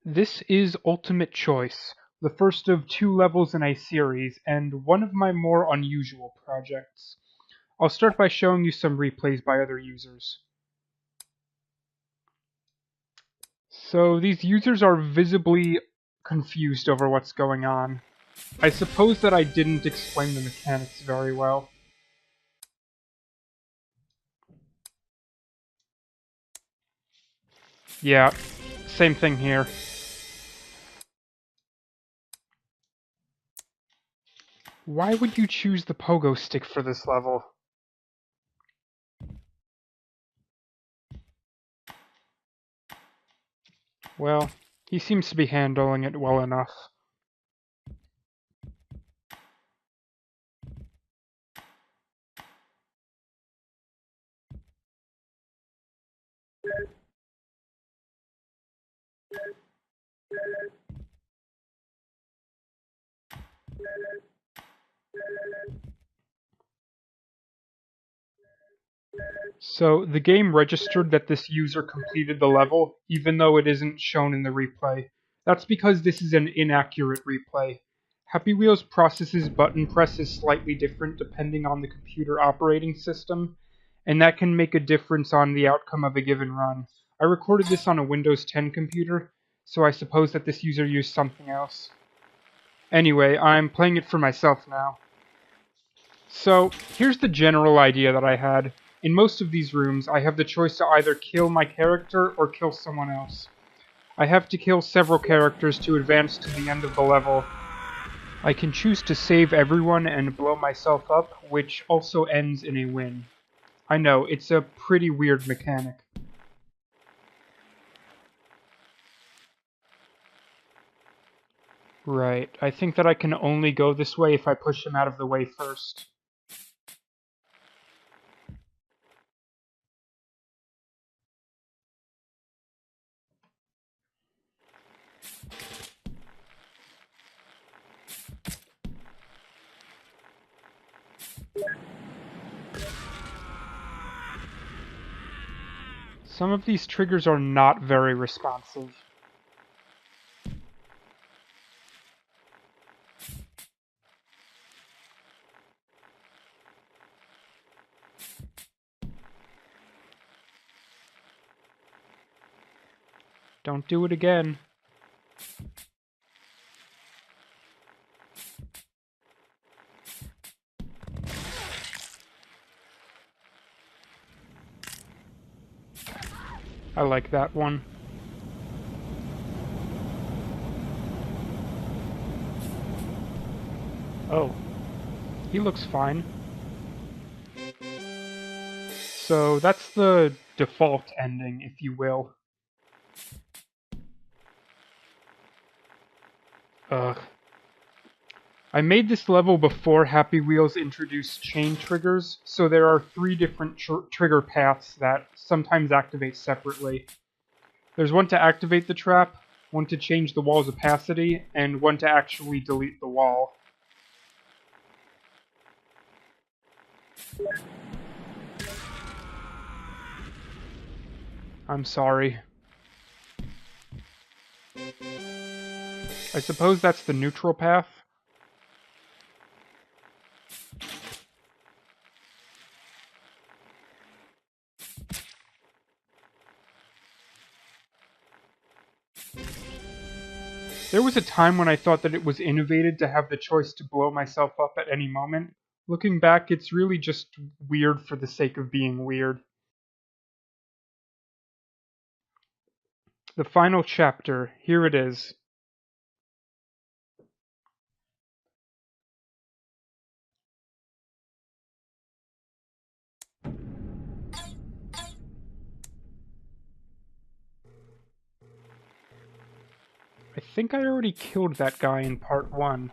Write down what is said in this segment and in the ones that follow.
This is Ultimate Choice, the first of 2 levels in a series, and one of my more unusual projects. I'll start by showing you some replays by other users. So these users are visibly confused over what's going on. I suppose that I didn't explain the mechanics very well. Yeah, same thing here. Why would you choose the pogo stick for this level? Well, he seems to be handling it well enough. So the game registered that this user completed the level, even though it isn't shown in the replay. That's because this is an inaccurate replay. Happy Wheels processes button presses slightly different depending on the computer operating system, and that can make a difference on the outcome of a given run. I recorded this on a Windows 10 computer, so I suppose that this user used something else. Anyway, I'm playing it for myself now. So, here's the general idea that I had. In most of these rooms, I have the choice to either kill my character or kill someone else. I have to kill several characters to advance to the end of the level. I can choose to save everyone and blow myself up, which also ends in a win. I know, it's a pretty weird mechanic. Right, I think that I can only go this way if I push him out of the way first. Some of these triggers are not very responsive. Don't do it again. I like that one. Oh, he looks fine. So that's the default ending, if you will. Ugh. I made this level before Happy Wheels introduced chain triggers, so there are 3 different trigger paths that sometimes activate separately. There's one to activate the trap, one to change the wall's opacity, and one to actually delete the wall. I'm sorry. I suppose that's the neutral path? There was a time when I thought that it was innovative to have the choice to blow myself up at any moment. Looking back, it's really just weird for the sake of being weird. The final chapter, here it is. I think I already killed that guy in part 1.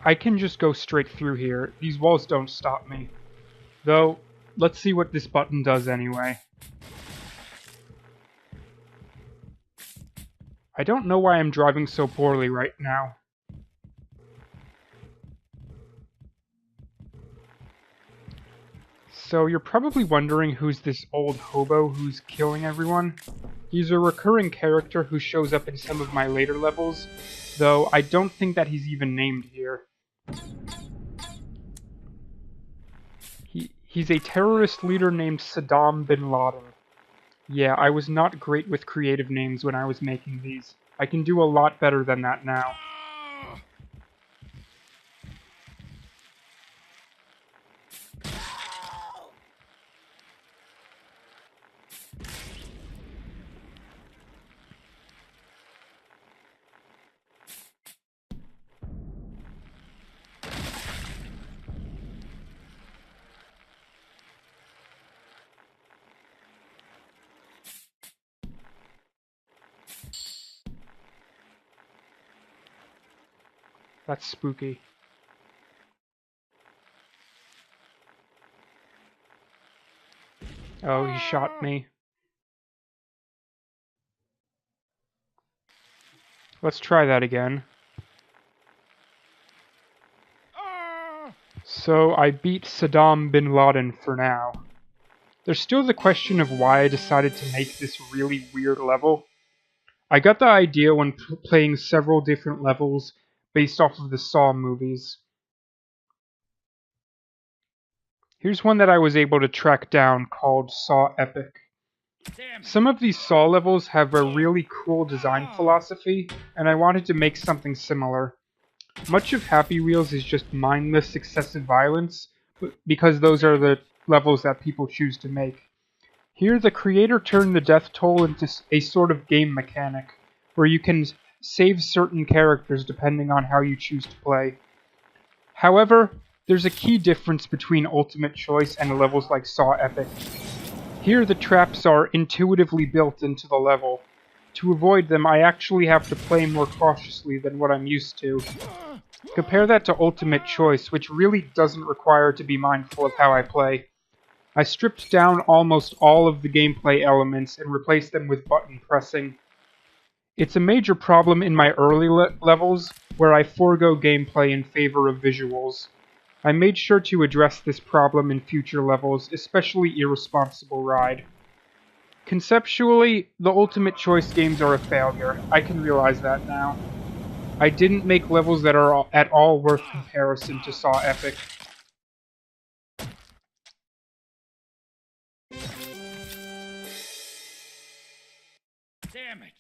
I can just go straight through here. These walls don't stop me. Though, let's see what this button does anyway. I don't know why I'm driving so poorly right now. So you're probably wondering who's this old hobo who's killing everyone. He's a recurring character who shows up in some of my later levels, though I don't think that he's even named here. He's a terrorist leader named Saddam bin Laden. Yeah, I was not great with creative names when I was making these. I can do a lot better than that now. That's spooky. Oh, he shot me. Let's try that again. So I beat Saddam bin Laden for now. There's still the question of why I decided to make this really weird level. I got the idea when playing several different levels based off of the Saw movies. Here's one that I was able to track down called Saw Epic. Some of these Saw levels have a really cool design philosophy, and I wanted to make something similar. Much of Happy Wheels is just mindless excessive violence, because those are the levels that people choose to make. Here, the creator turned the death toll into a sort of game mechanic, where you can save certain characters depending on how you choose to play. However, there's a key difference between Ultimate Choice and levels like Saw Epic. Here, the traps are intuitively built into the level. To avoid them, I actually have to play more cautiously than what I'm used to. Compare that to Ultimate Choice, which really doesn't require to be mindful of how I play. I stripped down almost all of the gameplay elements and replaced them with button pressing. It's a major problem in my early levels, where I forego gameplay in favor of visuals. I made sure to address this problem in future levels, especially Irresponsible Ride. Conceptually, the Ultimate Choice games are a failure. I can realize that now. I didn't make levels that are at all worth comparison to Saw Epic. Damn it!